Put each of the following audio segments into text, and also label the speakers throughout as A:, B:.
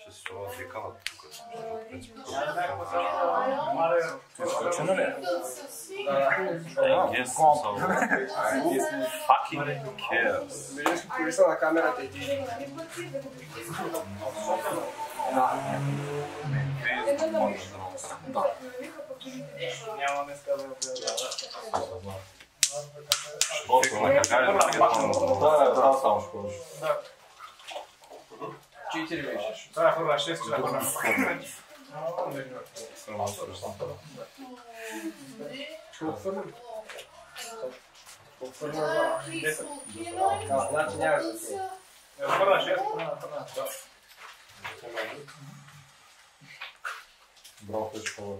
A: Ще се чува декалът тук.
B: Изключено ли е?
A: Yes, so fucking cares.
C: Виждаш колиса на камерата и ти.
B: Нямаме сказано.
A: Да, само школа.
B: Да.
C: 4 виждаш.
B: Това е хора, 6 човека.
C: Ще отвърнем.
B: Значи
C: Значи нямаш да си.
B: хора, 6.
A: Браво, школа.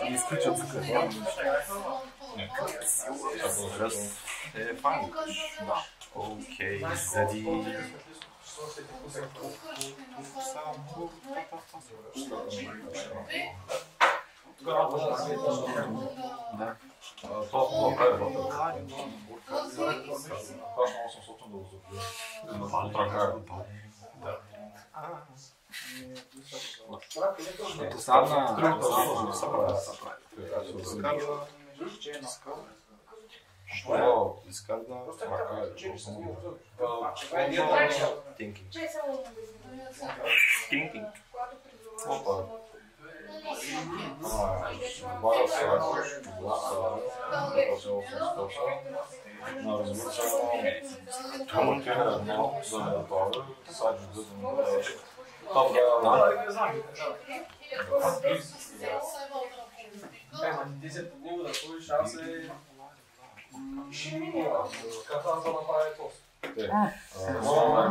D: Изключат се какво.
A: Е файн. Окей, зади...
D: Да.
A: Что? Изкарна? Thinking. Thinking. Опа.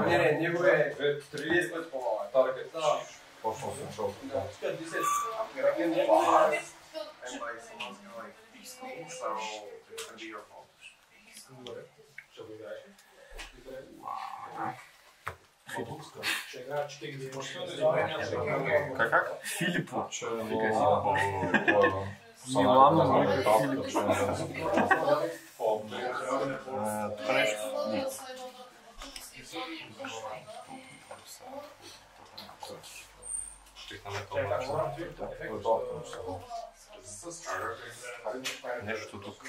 C: Не, него е 30 пъти по-малък.
A: Почнал съм шоу.
D: Как? Филипо.
A: Милано,
D: Филипо.
A: това нещо. Нещо тук.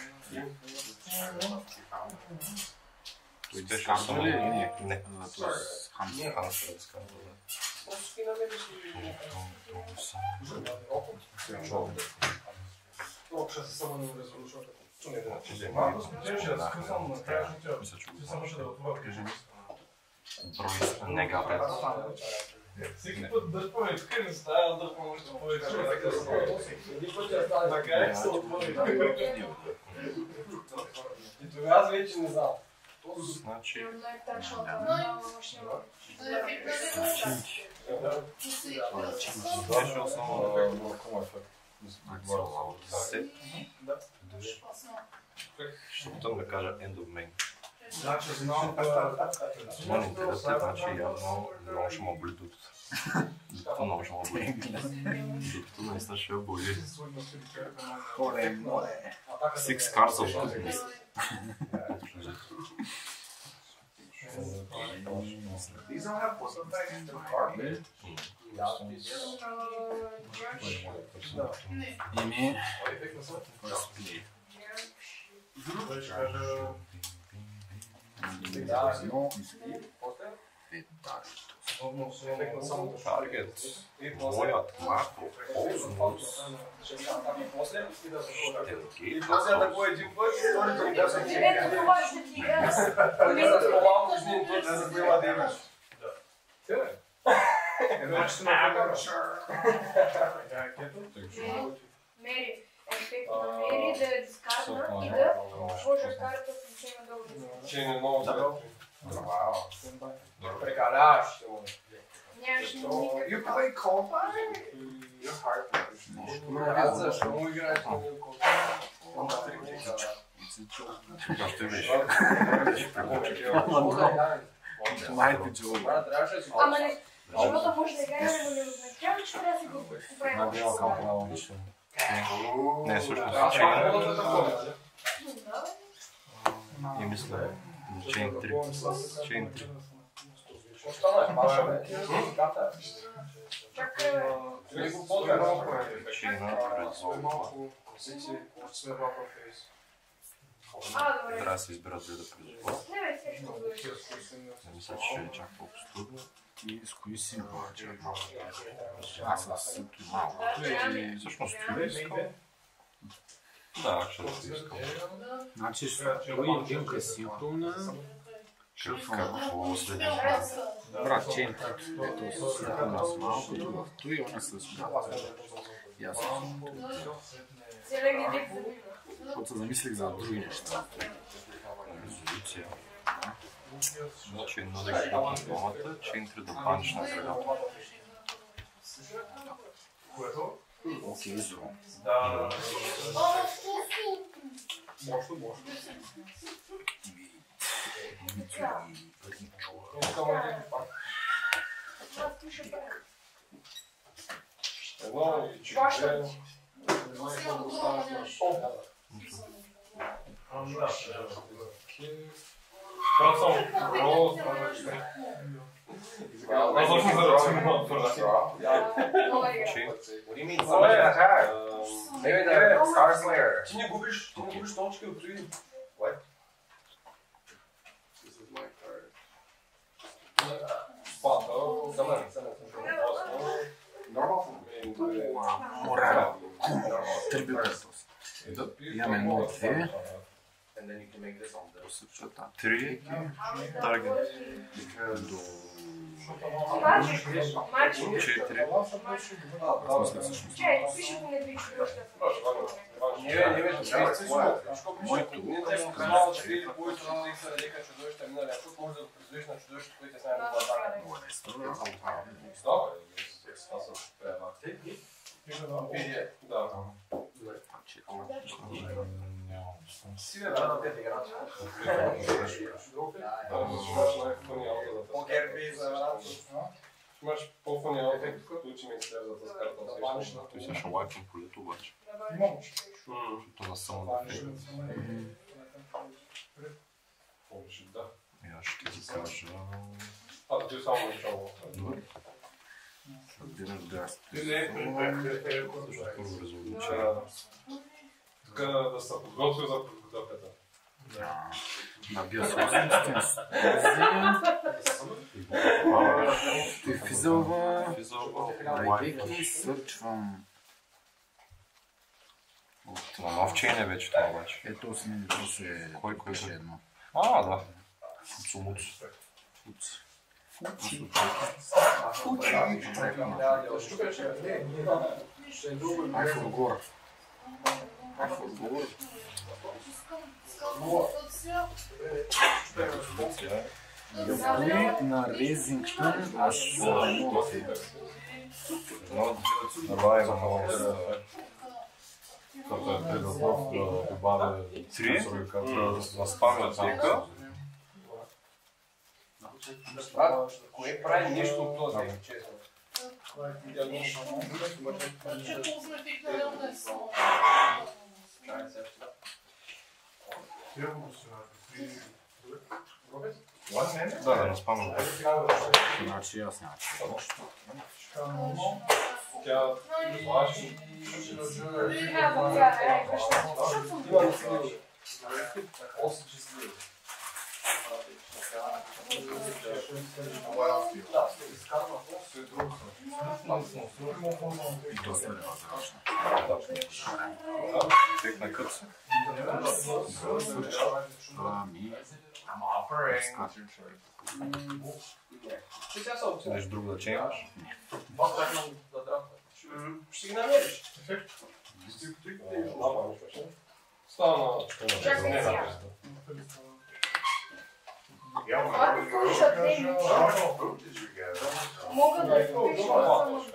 A: Той беше само ли? Не. Хамстър изкарва.
C: Ще се само не резолюцията.
A: Брой негатив.
B: Всеки път да повече, тук не става да помощ да повече. Така е, се отвори.
C: И тогава вече не знам.
A: Значи... Беше основно ще опитам да кажа end of main.
B: Значи знам
A: Мен интересът, значи явно много ще ме боли дутото. Дутото много ще ме боли. Дутото наистина ще ме боли. Six cards of goodness.
D: Ими...
A: Таргет. Моят Марко. Олсунус.
C: И после такой един път, и вторите ми казват, че за по-малко с ним път да забила да имаш.
B: Значи сме така.
E: Мери, ефект на Мери да дискардна и да сложа карта в случайно да улица.
C: Че не много да. Прекаляваш.
E: Нямаш никакъв.
C: You play Copa? You're hard. Аз защо му играеш на Copa?
A: Ще виж.
D: Майде Джоуи.
E: Ама не, живота може да играе, но не означава, че трябва да си го поправим.
A: Не, всъщност и мисля, Chain 3. Chain 3.
E: Чакай, бе.
A: Chain резолва.
E: Добре.
A: Трябва да се изберат да призоват.
E: Не, бе, сега ще го
A: Не мисля, че ще е чак толкова трудно.
D: Ти с кои си обаче? Аз с сито малко.
A: Всъщност ти искал. Да, ще да си искал.
D: Значи той имка симптомна.
A: Какво следва?
D: Брат, чейн, ето с симптомна с малко, друга в той, она с малко. Ясно.
E: Целя ги дик за видео.
D: Защото се замислих за други неща.
A: Резолюция. Значи едно да ги дадат двамата, Chain 3 да баниш на средата.
D: Окей, зло.
C: Ти не губиш точки от преди.
D: Морал. Трибютърс. Имаме едно, две. Посъчата.
A: 3. Таргет.
E: Мачи.
A: 4.
E: Чай, пише по недвижи още.
D: Моето.
C: Имаш по-фъни аутфит, които ми излезат с карта.
A: Той се ще лайкам полето обаче. Защото на само да фейк.
C: Да.
A: Аз ще ти кажа...
C: Ти само начало.
A: Добре.
D: Събираш драсти.
A: Също първо резолюция.
C: Така да се подготвя за подготовката.
D: На биосъвместимост. Той физълва. Найдейки, сърчвам.
A: На нов чейн е вече това обаче.
D: Ето сменито се...
A: Кой
D: беше едно.
A: Да. Фуцумуц.
D: Айфоргор. Айфоргор. Той на Резингтън аж много си.
A: Това е много Три на спамя тека.
C: Кое прави нещо от този, честно?
A: Да, на спамя.
D: Значи аз няма.
C: Тя важи.
A: Тек на кърса. Седеш друг да чеймаш?
C: Ще ги намериш. Стана.
E: Мога да изпиша само.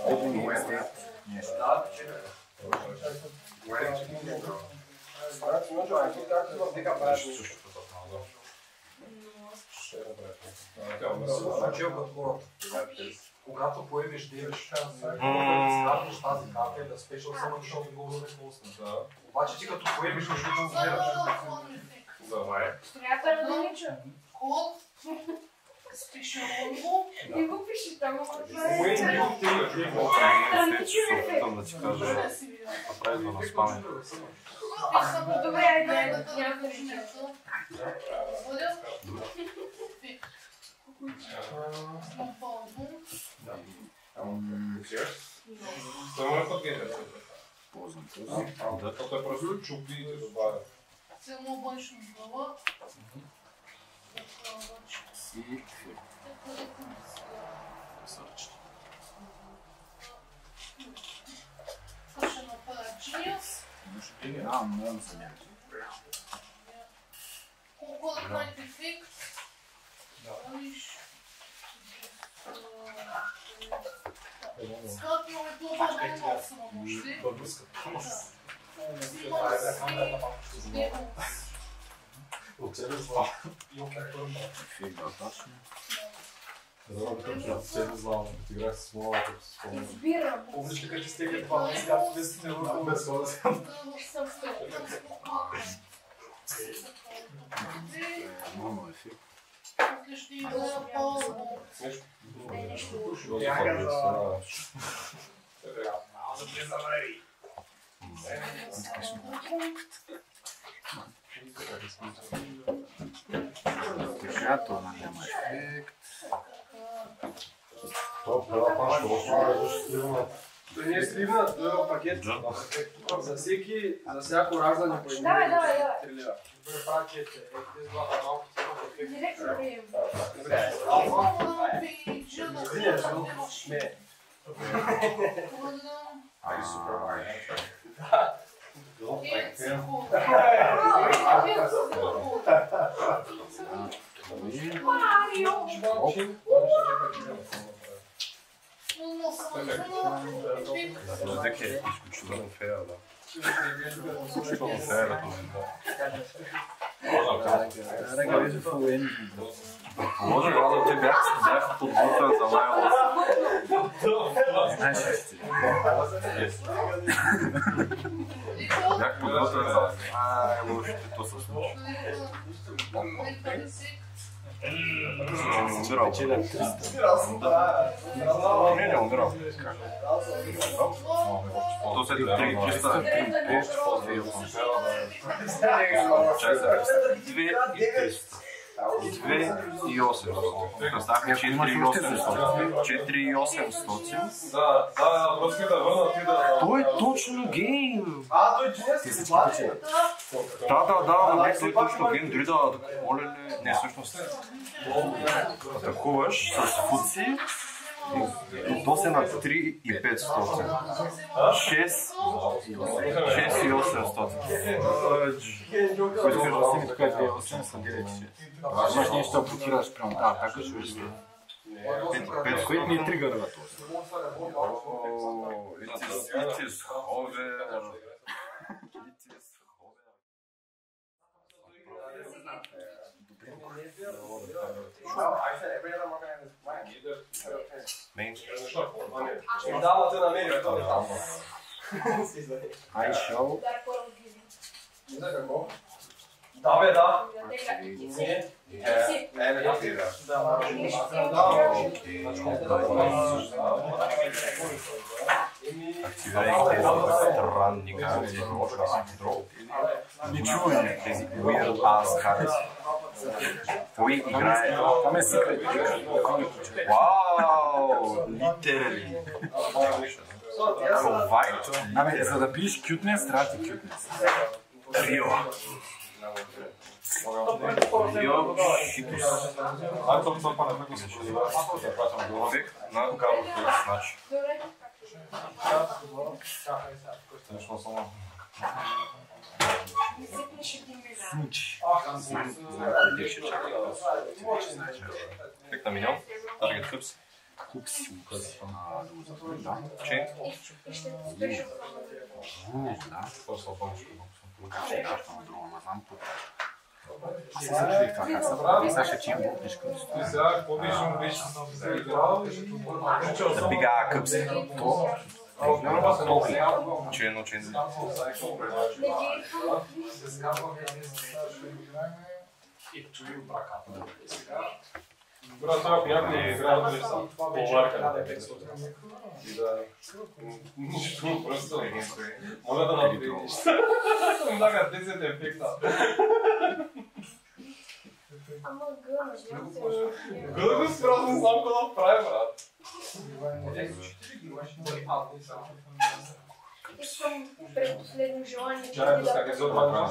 D: Open West нещо.
F: Когато поемеш 9 шанси, скарнеш тази карта и да спешъл само, защото много да не пусна. Обаче ти като поемеш, нещо да умираш.
E: Трябва да налича. Не го пиши там, ама това е...
A: Опитам да ти кажа, правилно на спаме.
E: Добре, айде, няма да речем.
D: Ползвам този.
B: Защото е просто чупи и те добавя.
G: Цяло външно глава.
D: И фиг.
G: Ще направя Genius.
D: Много съм някакви.
G: Колко да правите ефект? Скат имаме това много самомощи.
D: Фиг да точно.
E: Избирам.
F: Помниш ли като ти стега това на скат, да си не върху без хода си?
D: Много е фиг.
G: Ще има по-лъго.
D: Така, това няма ефект.
C: Той не е сливнат, той е пакет. За всяко раждане по един.
E: Давай. Директно прием.
A: Дек е изключително фея, да. Изключително фея, да.
D: Рега вижда фул енджин.
A: Може да те бях подготвен за най-лош.
D: Знаеш ли си?
A: Бях подготвен за най-лошите, то се случи. Умирал. Не умирал. То се 300. 2 и 800. Представяме 4 и 800.
B: Да, просто да върна ти да...
A: Той е точно гейм!
C: Той Genius се плати.
A: Да, не, той е точно гейм, дори да моля ли... Не, всъщност... Атакуваш с фуци и то се на 3 и 500. 6 и 800.
D: Който кажа да си ми така 2.8 са 9.6. Имаш нещо да блокираш прямо. Така ще вижда. Което ни е тригърва това.
A: It is hover.
C: Давате на мен, това е там.
D: Ай шоу.
C: Не знам какво. Да, бе, да.
A: Активирай тези странни карти,
D: Ничуване.
A: тези weird ass карти. Кой играе?
D: Там е секрет.
A: Вау! Литерали. Provide.
D: Абе, за да пиеш cuteness, трябва ти cuteness.
A: Трио. Трио шитус. Ефект на Карлов, значи.
E: Не сипнеш един милион.
D: Случи.
A: Знам къде ще чака. Ефект на миньон. Таргет къпс.
D: Купси. Да го затворим, да.
A: Чейн.
E: И ще те спеш от
D: Да.
A: После помощ.
D: Ще даш на друго, не знам какво. Аз се съчудих това как се прави. Саша, че им бутнеш към
B: И сега, какво беше му беше заиграл и...
A: Да бига къпси. Чейн.
B: Брат, това някой играл да са по-ларка. И да... Нищо, просто мога да направи нищо. Много 10 ефекта.
E: Ама гъна, знам се.
B: Гъда го спрял, не знам какво да прави, брат.
E: Искам предпоследно желание.
B: Чакай, да скакай за отбрана.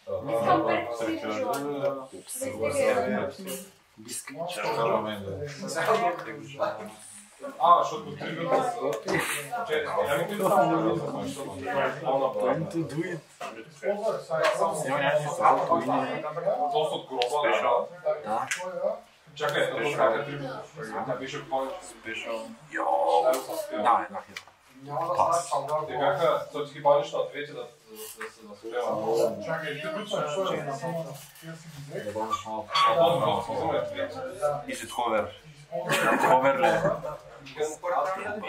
A: Трябва да се карта, да?
E: Искам предпоследно желание.
B: Защото тригата са...
D: Time to do it. Взема някакви салто и не...
B: Доста от гроба,
D: Да.
B: Чакай, това как тригата. Тя беше повече.
D: Да, една хитра.
B: Те бяха всички баниш на двете да се наспева.
F: Чакай, ти включваш, що е на само
A: Is it hover? Hover ли?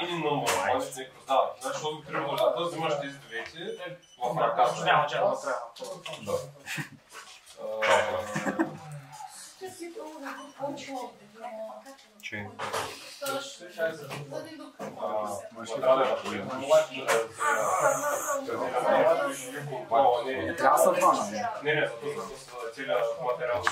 B: Или номер, баниш некро. Да, защото тригата, да взимаш тези двете в ръката.
C: Няма че да трябва.
A: Чейн.
D: Трябва да са два, нали?
B: Не, с целия материал.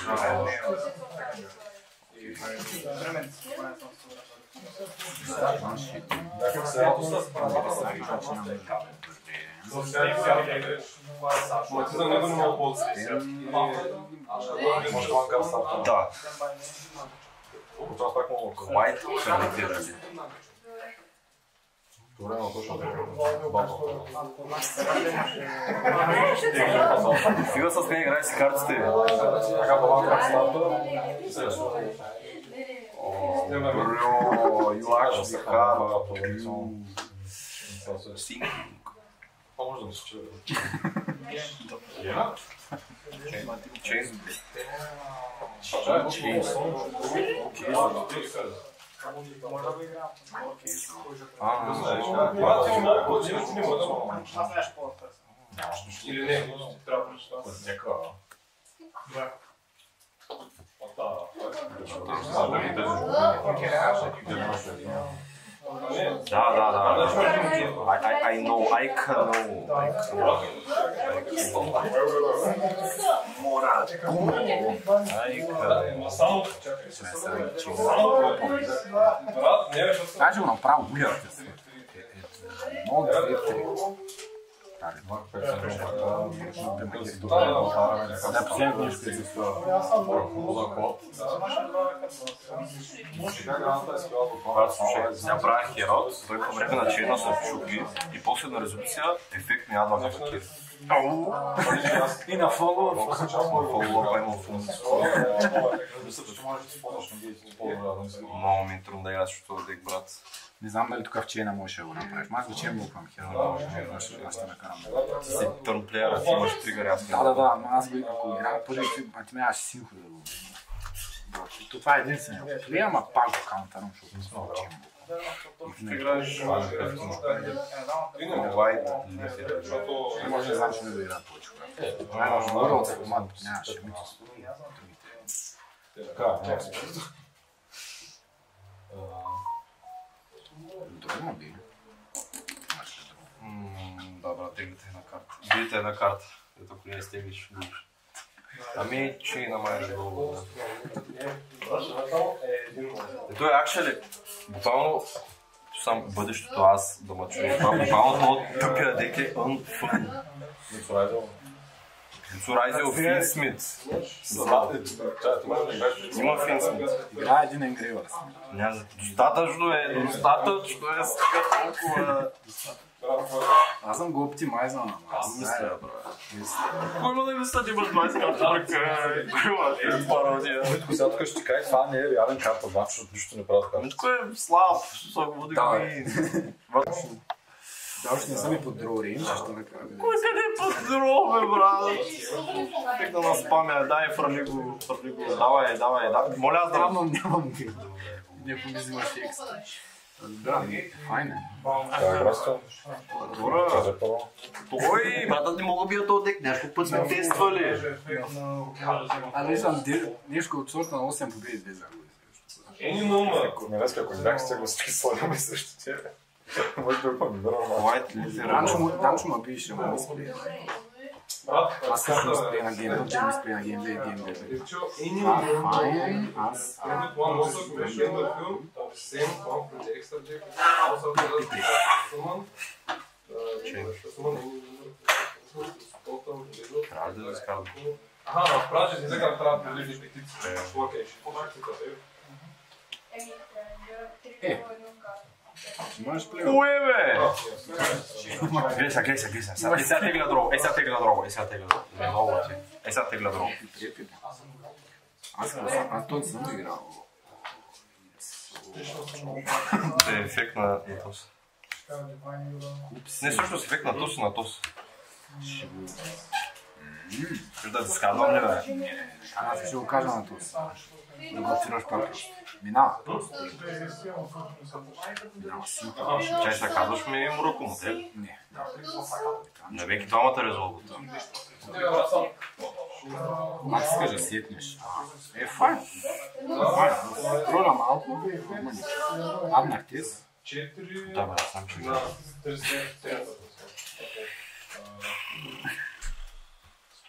B: За него не мога по-отсвет.
A: Да. White кредитирали.
F: Добре, но точно
A: Фига с мен играеш с картите.
F: така баба картата.
A: Бро, you actually have
F: Това може да се чуе.
A: Чейн.
B: Или не, трябва да прочитам.
A: Да. I know, I can know.
D: Даже го направо уярате се. Много две-три. Да, последното нещо, което се стоя.
A: Направих Херод, той по време на чейна се отчупи и после на резолюция ефект ми ядва за пакет.
D: И на фоллоуър.
A: Фоллоуър има функция.
F: Мисля, че можеш да използваш на гейти по-добре.
A: Много ми е трудно да играш, защото да деck, брат.
D: Не знам дали тук в чейна можеш да го направиш. Аз го чейн буквам хера. Аз ще накарам.
A: Си търнплеера, ти имаш тригър, аз
D: Да, но аз го ако играя първи, а ти минаваш синхо да го... Това е единствено. Това ама пак го каунтърам, защото не сме в чейн буквам.
A: Ще играеш White Lethal, защото...
D: Не може да знам, че не да играя повече. Най-важно World of Command нямаше митос.
F: Така,
D: Друго ма би.
A: Да, брат, теглите една карта. Бидете една карта, ето ако не стеглиш, губиш. Ами, чейна май да го... Ето е actually, буквално сам бъдещето аз да ме чуя. Буквално това тъпия дек е unfun. Цурайзел Фин Смит. Има Фин Смит.
D: Играе един Енгривърс.
A: Достатъчно е сега толкова...
D: Аз съм го оптимайзнал на аз.
A: Мисля, кой има да мисля, да имаш 20 карта бръка? Кой има пародия?
F: Сега тук ще ти кажа, това не е реален карта, защото нищо не правят карта.
A: Митко е слаб, сега го води грин.
D: Да, още не съм и под друг рейндж, ще накарам.
A: Кой къде е под друг, бе, брат? Как да нас спамя, дай фърли го, давай. Моля аз да...
D: Равно нямам ги. Някой ми взимаш екстра. Да, файн е.
F: Това е граста.
A: Той, братът не мога бия този дек, няколко път сме тествали.
D: Аз виждам нещо от сорта на 8 победи 2 загуби.
F: Корнелески, ако не бях с тях, всички слагаме срещу тебе. Може да помидора,
D: Данчо ма биеше, ма мисли. Аз също ми спря на геймбől, че ми спря на геймбől. Файн, аз...
A: Трябва да разказвам.
B: Аха, правда, че сега трябва да прилежиш петиците.
D: Имаш плева.
A: Кое, бе? Гледай сега тегля дроу. Сега тегля дроу. Сега тегля дроу.
D: Аз той не съм играл.
A: Е ефект на тос. Не, всъщност ефект на тос на тос. Ще да се сказвам ли, бе?
D: Аз ще го кажа на тос. Да го отираш пак. Минава. Минава си.
A: Чай се казваш ми Мурако, но теб?
D: Не.
A: Не веки двамата резолвата.
D: Аз искаш да сетнеш. Е, файн. Троля малко. Аднах тез.
A: Да, бе, аз съм чуй.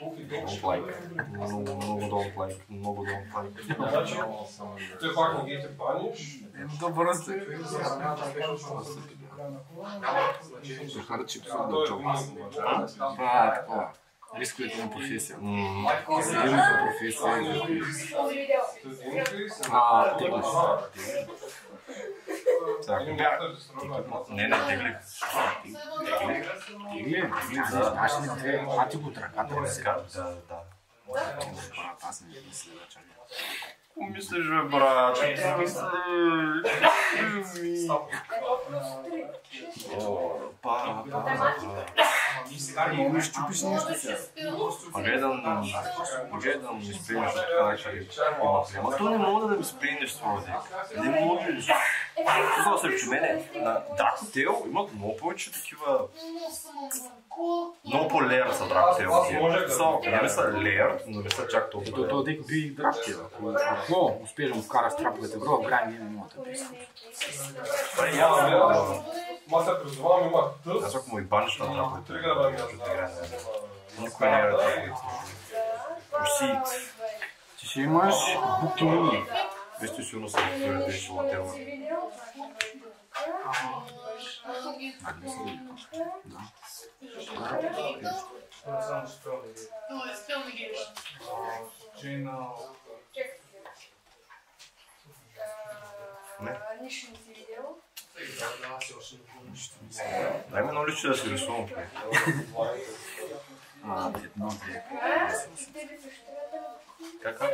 A: Don't like. Много don't like.
B: Той пак не ги те баниш.
D: Добро сте. Захара чипсов да чопа. Това е такова. Рисковете на професия. Изгодната професия. Теглиш.
A: Не, теглих.
D: Тегли? Аз ще не две мати го от ръката.
A: Да.
D: Аз не мисля да чакам.
A: Мислиш, бе, брат?
D: Не ми щупиш нещо сега.
A: Гледам ми спринеш от така, че има приема. То не мога да ми спринеш с това дек. Не можеш. Това срещу мене. На Дракотел имат много повече такива... Много по-леер са Дракотел. Не ми са леер, но не са чак толкова.
D: То дек би Дракотел. Ако успееш да му вкараш траповете в роя, грани не мога да писам.
B: Аз се призовавам, има тъс.
A: Аз ако му и баниш на траповете, никой не е да усит.
D: Ти ще имаш букти мини.
A: Вижте, сигурно се беше латела.
D: Да.
E: Нищо не си видел.
A: Дай ме едно личе да си рисувам.
D: Едно, две.
A: Кака?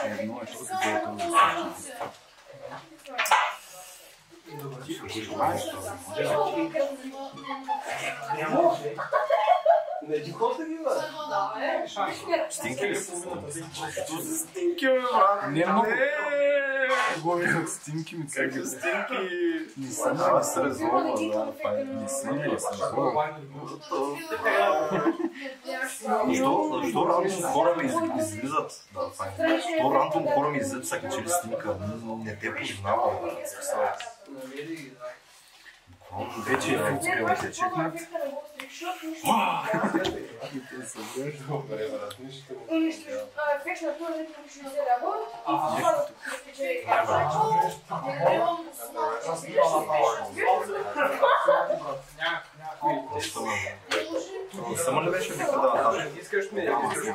D: Едно е този, две е този. Ти го желаеш това?
C: Не ти ходи ги, бе.
A: Стинки ли са? Стинки, бе, брат.
D: Не много. Говори от стинки ми цъка.
A: Какви стинки?
D: Не съм.
A: Аз се резолва, да, файн.
D: Не съм ли съм.
A: Защо рандом хора ми излизат? Да, файн. Защо рандом хора ми излизат са качели снимка? Не те познавам.
D: Вече е филцкрил да те чекнат.
A: Само ли беше вика да
C: Искаш ми, искаш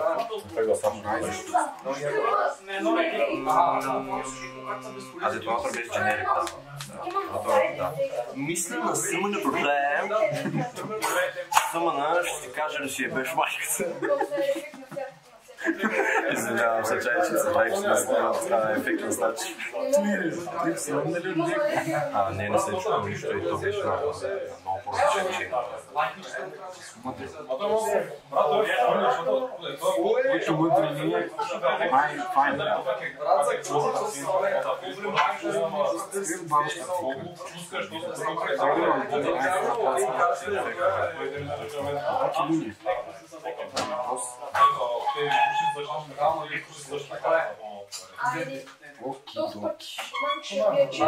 A: Аде това направи без дженерик, да. Мисля на Симоне проблем. Симона ще ти кажа да си е беше майката. Извинявам се, че се прави, че не снимам така ефектна стача. Не се чувам нищо и то беше много по-различен.
D: Които мъдрени файн.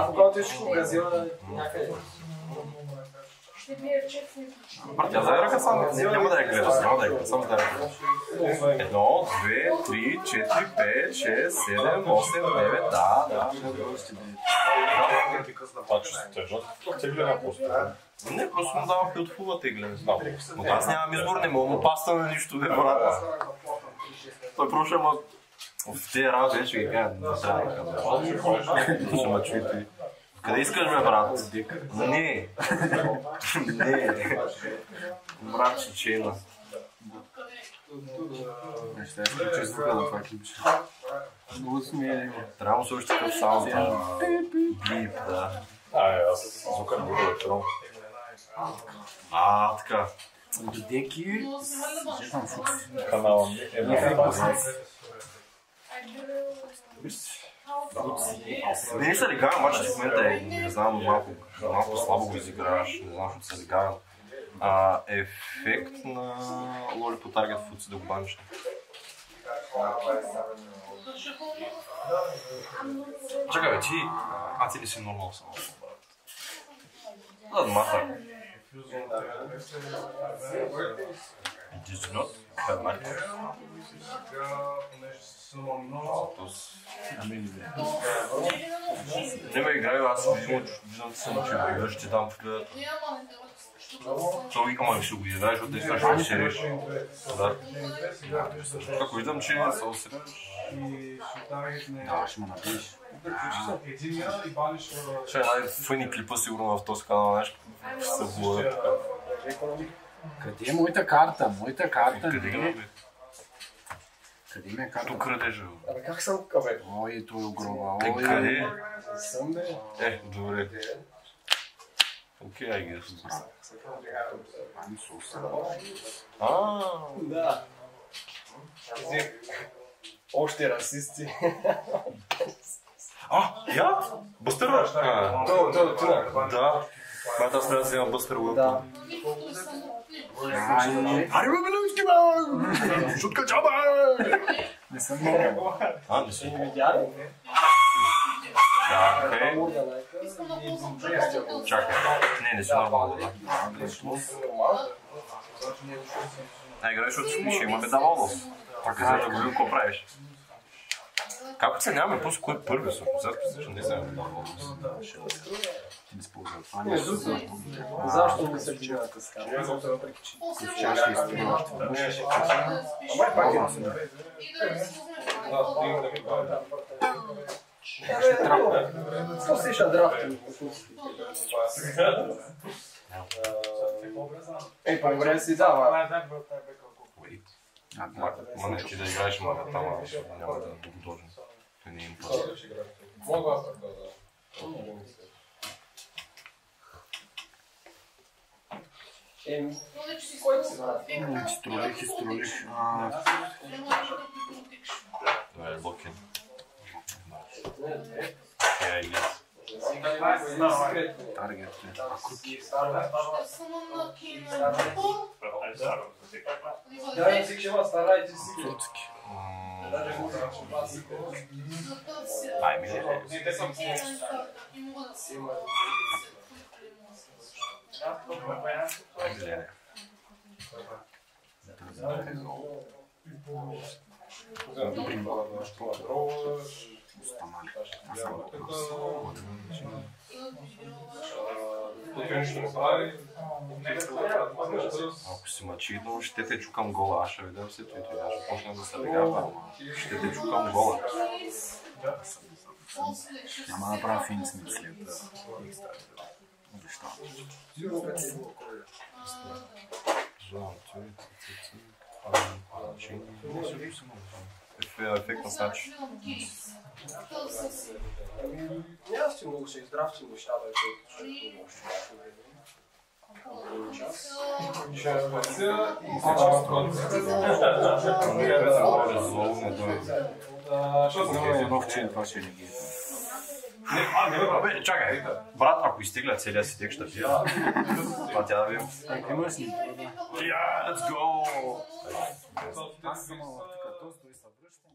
C: Когато ти всичко газира някъде.
A: Тя за ръка само, няма да я гледаш, само да я гледаш. 1, 2, 3, 4, 5, 6, 7, 8, 9, да.
B: Това че сте жълт, теглена просто.
A: Не, просто му дава хилтфула теглен. Но аз нямам избор, не мога му паста на нищо, бе, брат. Той просто ама в тези работи вече ги кажа, не трябва да казвам. Ще ме чуете. Къде искаш, бе, брат? Не. Брат, чечена.
D: Ще изключи звука на това клипче. Много смея има.
A: Трябва му слушаш такъв саунд. Бип, да.
B: Аз звука не буду вечером.
A: Така.
D: Бидейки, жертвам фукс.
B: Канала ми е много.
A: Не се легавам, обаче в момента не знам, малко слабо го изиграваш, не знам, защото се легавам. Ефект на лоли по таргет фуци да го баниш. Чакай, бе, ти ли си нормал само? Да, мата. Did you not have marker? Не ме играю, аз виждам, че ме играш, че там погледат. Това викам, ами ще го играеш, защото не страшно да се реши. Да. Ако виждам, че не се осереш.
D: Да, ще ме напиш.
A: Ще е най-фъни клипа сигурно в този канал, знаеш, ще се влада.
D: Къде е моята карта? Моята карта
A: Къде
D: не
A: ме
D: е.
A: бе?
D: Къде ми е карта?
A: Тук крадежа.
C: Абе как съм, абе?
D: Ой, той е огроба.
A: Къде?
C: Съм, бе.
A: Добре. Окей, I guess.
C: Да. Още расисти.
A: Я? Бъстър?
C: То,
A: Да. Бата, аз трябва да взема Бъстър Уилтън.
D: Ари, бе, Белински, бе! Шутка чаба! Не съм много.
A: Не си.
C: Медиари?
A: Чакай. Не си нормално, да. Играеш от ще имаме давалов. Така за да го какво правиш? Как оценяваме просто кой е първи съм? Сега не вземем давалов.
D: Ти не спозвай. Това не е защо.
C: Защо не се чувате с карта?
D: Чашки изтрива още веднъж.
C: Ама пак е.
D: Ще трапа.
C: Какво си ще драфти? По-добре си дава.
A: Ма не, ти да играеш мага там, няма да го дължим. Той не им паза.
B: Мога аз така,
C: Кой си брат?
D: Изтролих.
A: Това е локен. Я и
D: Таргет.
C: Да, не си кшема, старайте си.
A: Ай, ми не. Ай, гледай.
D: Аз съм въпрос.
B: Тук нищо не прави.
A: Ако си мачидно, ще те чукам гола. Аз ще видям се, той ще почне да се легава. Ще те чукам гола.
D: Няма да правя финци след обещавам.
A: Ефектно значи.
C: Няма си много ще издрав, че неща да
A: Чакай, брат, ако изтегля целия си тек, ще пия. Това тя да видим.
D: Има си.
A: Let's go!
D: Аз съм тук, той се връща.